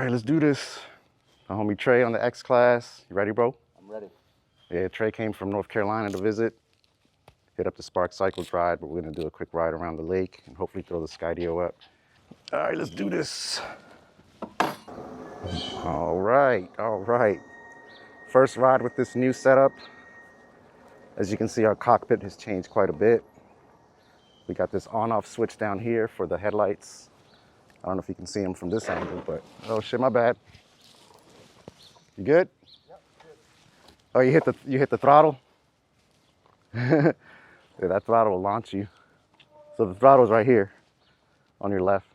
right, let's do this. My homie Trey on the X Class. You ready, bro? I'm ready. Yeah, Trey came from North Carolina to visit. Hit up the SparkCycleWorks ride, but we're gonna do a quick ride around the lake and hopefully throw the Skydio up. All right, let's do this. All right, all right. First ride with this new setup. As you can see, our cockpit has changed quite a bit. We got this on-off switch down here for the headlights. I don't know if you can see them from this angle, but oh shit, my bad. You good? Yep, good. Oh, you hit the throttle? Yeah, that throttle will launch you. So the throttle's right here on your left.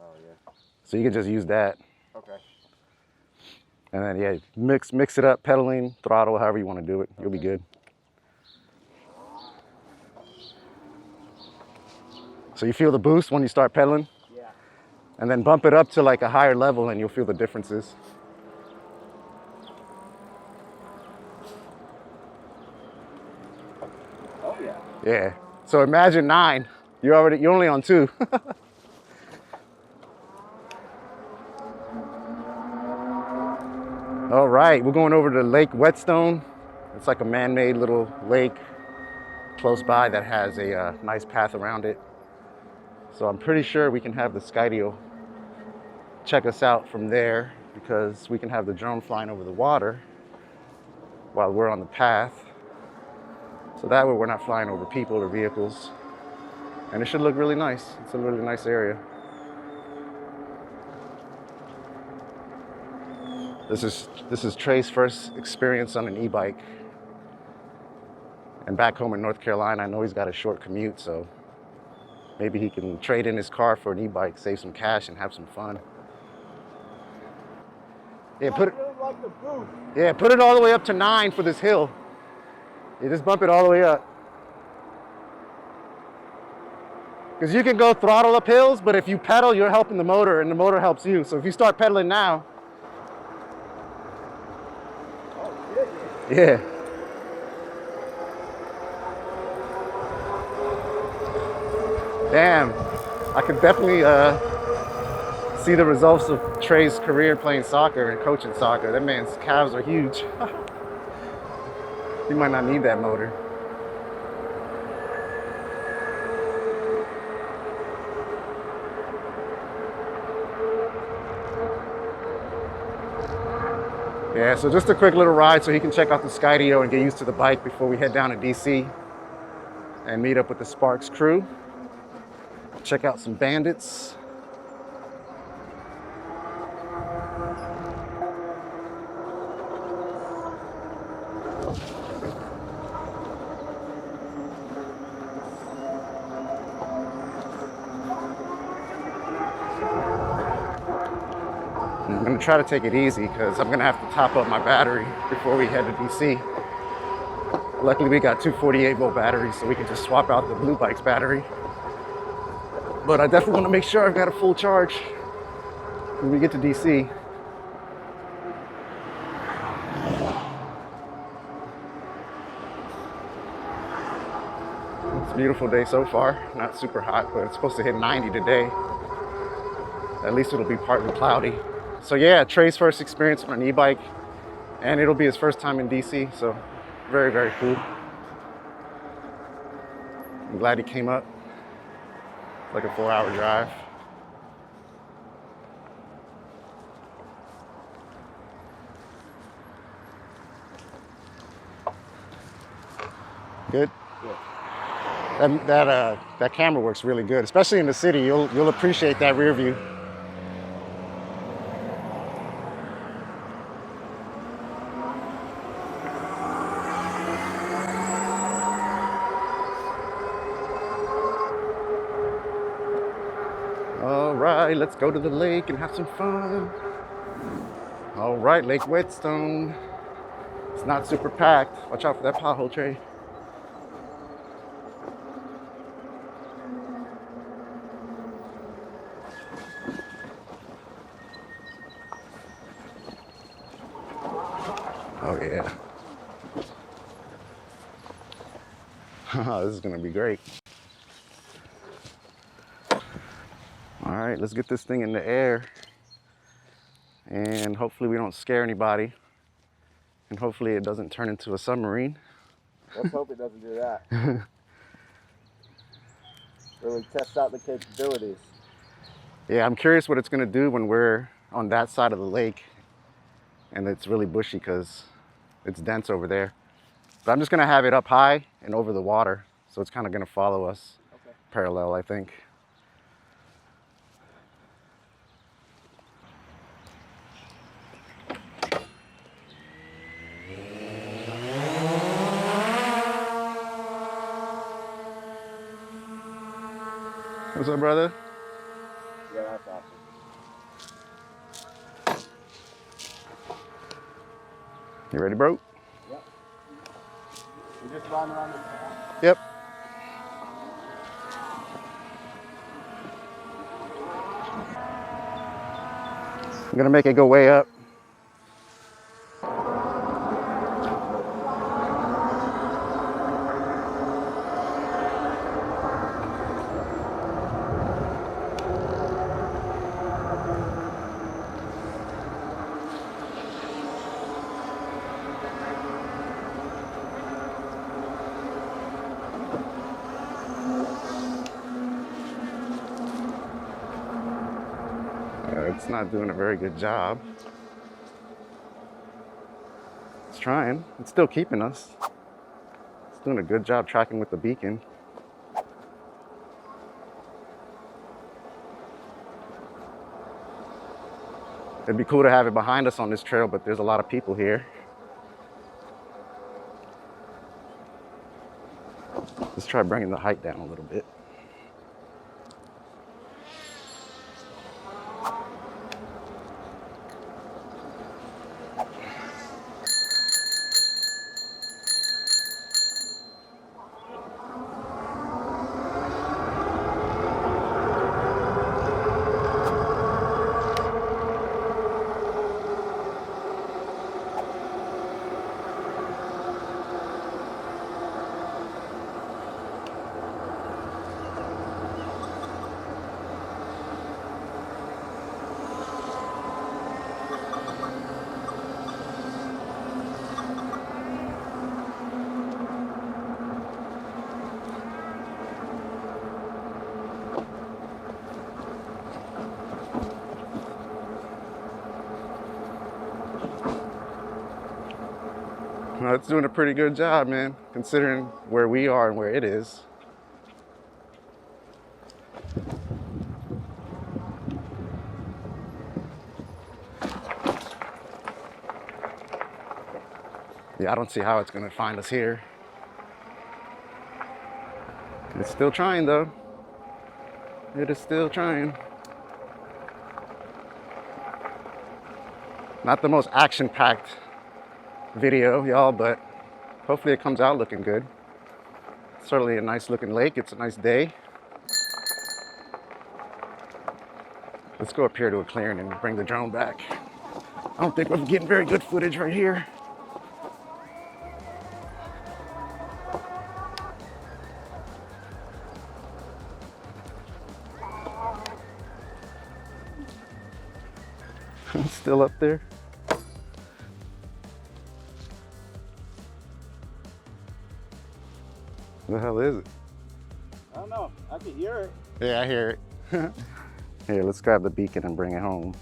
Oh yeah. So you can just use that. Okay. And then yeah, mix it up, pedaling, throttle, however you want to do it. You'll be good. So you feel the boost when you start pedaling? Yeah. And then bump it up to like a higher level and you'll feel the differences. Oh yeah. Yeah. So imagine 9. You're only on 2. All right, we're going over to Lake WhetStone. It's like a man-made little lake close by that has a nice path around it. So I'm pretty sure we can have the Skydio check us out from there because we can have the drone flying over the water while we're on the path. So that way we're not flying over people or vehicles. And it should look really nice. It's a really nice area. This is Trey's first experience on an e-bike. And back home in North Carolina, I know he's got a short commute, so maybe he can trade in his car for an e-bike, save some cash, and have some fun. Yeah, put it all the way up to 9 for this hill. You just bump it all the way up. Because you can go throttle up hills, but if you pedal, you're helping the motor, and the motor helps you. So if you start pedaling now, yeah. Damn, I could definitely see the results of Trey's career playing soccer and coaching soccer. That man's calves are huge. He might not need that motor. Yeah, so just a quick little ride so he can check out the Skydio and get used to the bike before we head down to DC and meet up with the Sparks crew. Check out some bandits. I'm gonna try to take it easy because I'm gonna have to top up my battery before we head to DC. Luckily we got two 48-volt batteries, so we can just swap out the blue bike's battery. But I definitely want to make sure I've got a full charge when we get to DC. It's a beautiful day so far. Not super hot, but it's supposed to hit 90 today. At least it'll be partly cloudy. So yeah, Tre's first experience on an e-bike, and it'll be his first time in DC, so very, very cool. I'm glad he came up. It's like a 4-hour drive. Good? Yeah. That camera works really good, especially in the city. You'll appreciate that rear view. All right, let's go to the lake and have some fun. All right, Lake WhetStone. It's not super packed. Watch out for that pothole, Tre. Oh yeah. This is gonna be great. All right, let's get this thing in the air. And hopefully we don't scare anybody. And hopefully it doesn't turn into a submarine. Let's hope it doesn't do that. Really test out the capabilities. Yeah, I'm curious what it's gonna do when we're on that side of the lake and it's really bushy because it's dense over there. But I'm just gonna have it up high and over the water. So it's kind of gonna follow us parallel, I think. What's up, brother? Yeah, that's awesome. You ready, bro? Yep. You just run around the path? Yep. I'm gonna make it go way up. It's not doing a very good job. It's trying. It's still keeping us. It's doing a good job tracking with the beacon. It'd be cool to have it behind us on this trail, but there's a lot of people here. Let's try bringing the height down a little bit. Well, it's doing a pretty good job, man, considering where we are and where it is. Yeah, I don't see how it's gonna find us here. It's still trying though. It is still trying. Not the most action-packed video, y'all, but hopefully it comes out looking good. Certainly a nice looking lake. It's a nice day. Let's go up here to a clearing and bring the drone back. I don't think we're getting very good footage right here. It's still up there. What the hell is it? I don't know. I can hear it. Yeah, I hear it. Here, let's grab the beacon and bring it home.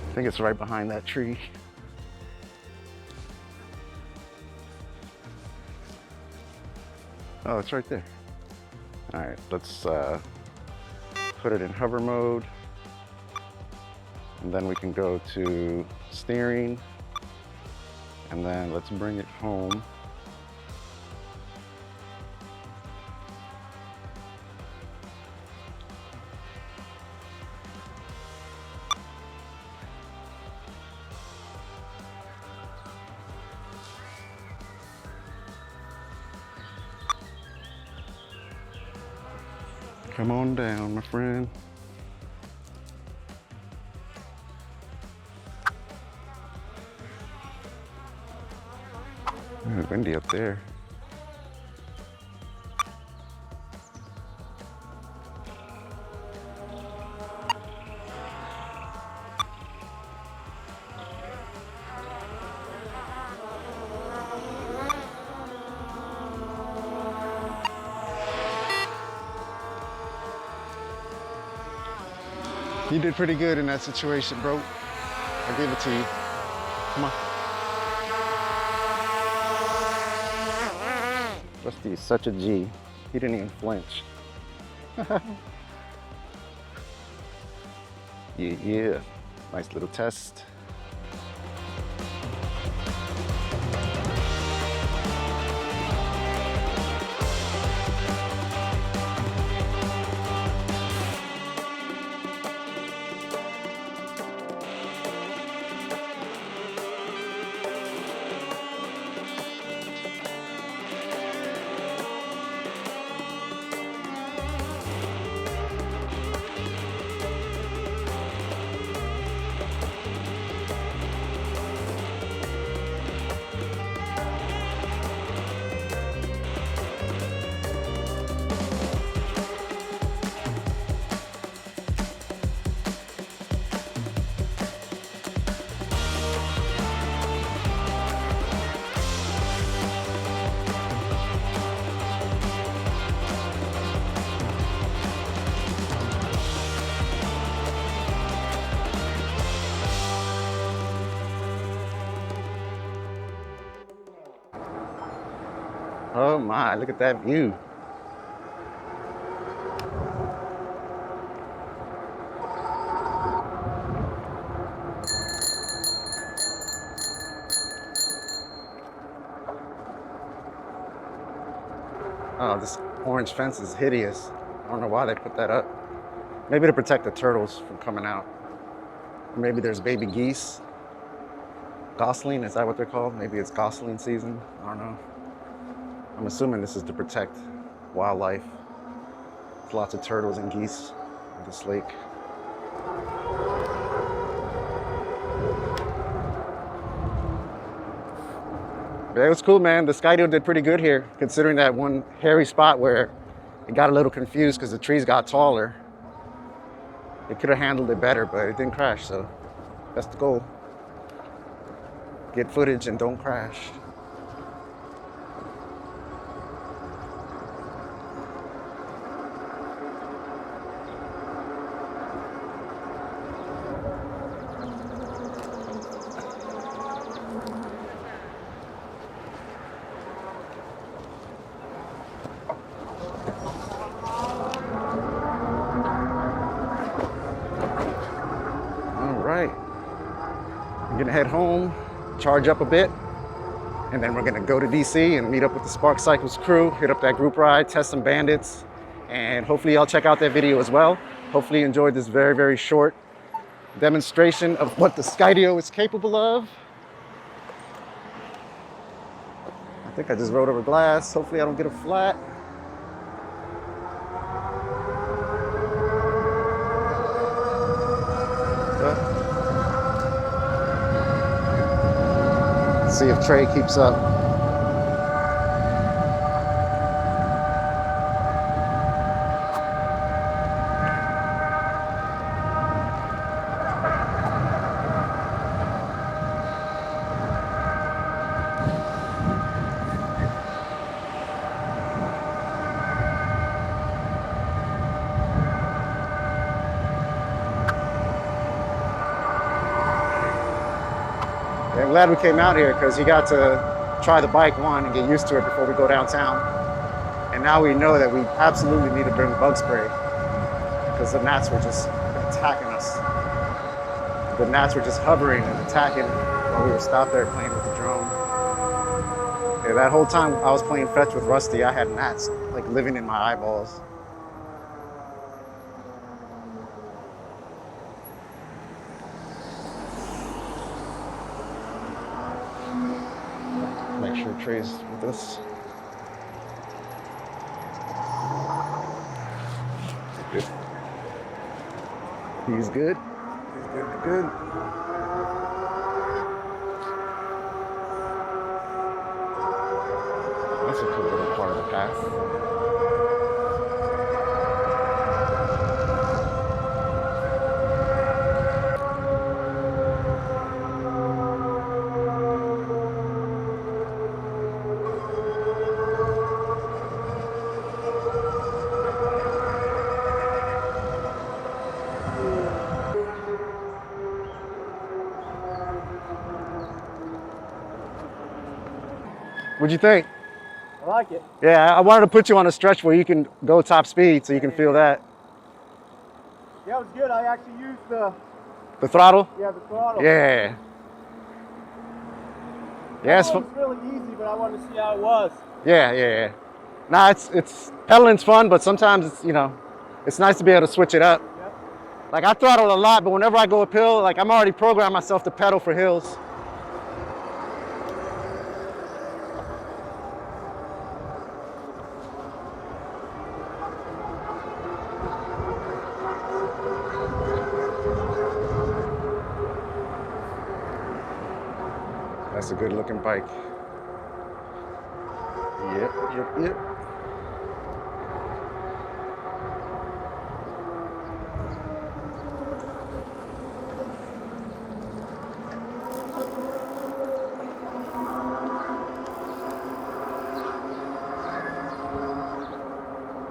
I think it's right behind that tree. Oh, it's right there. All right, let's put it in hover mode. And then we can go to steering. And then let's bring it home. Come on down, my friend. It's windy up there. You did pretty good in that situation, bro. I gave it to you. Come on. Rusty's such a G. He didn't even flinch. Yeah. Nice little test. Oh my, look at that view. Oh, this orange fence is hideous. I don't know why they put that up. Maybe to protect the turtles from coming out. Or maybe there's baby geese. Gosling, is that what they're called? Maybe it's gosling season, I don't know. I'm assuming this is to protect wildlife. There's lots of turtles and geese in this lake. But it was cool, man. The Skydio did pretty good here, considering that one hairy spot where it got a little confused because the trees got taller. It could have handled it better, but it didn't crash, so that's the goal. Get footage and don't crash. I'm gonna head home, charge up a bit, and then we're gonna go to DC and meet up with the Spark Cycles crew, hit up that group ride, test some bandits, and hopefully y'all check out that video as well. Hopefully you enjoyed this very, very short demonstration of what the Skydio is capable of. I think I just rode over glass. Hopefully I don't get a flat. Let's see if Tre keeps up. I'm glad we came out here because he got to try the bike one and get used to it before we go downtown. And now we know that we absolutely need to bring bug spray because the gnats were just attacking us. The gnats were just hovering and attacking while we were stopped there playing with the drone. Yeah, that whole time I was playing fetch with Rusty, I had gnats like living in my eyeballs. Make sure Tre's with us. Good. He's good. He's good. Good. That's a cool little part of the path. What'd you think? I like it. Yeah, I wanted to put you on a stretch where you can go top speed so you can feel that. Yeah, it was good. I actually used The throttle? the throttle. Yeah. Yeah, it was really easy, but I wanted to see how it was. Yeah. Nah, it's pedaling's fun, but sometimes it's, you know, it's nice to be able to switch it up. Yep. Like I throttle a lot, but whenever I go uphill, like I'm already programmed myself to pedal for hills. That's a good looking bike. Yep.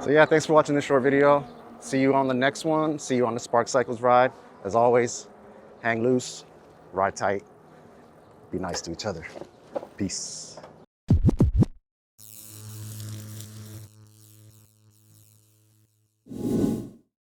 So yeah, thanks for watching this short video. See you on the next one. See you on the Spark Cycles ride. As always, hang loose, ride tight, be nice to each other. Peace.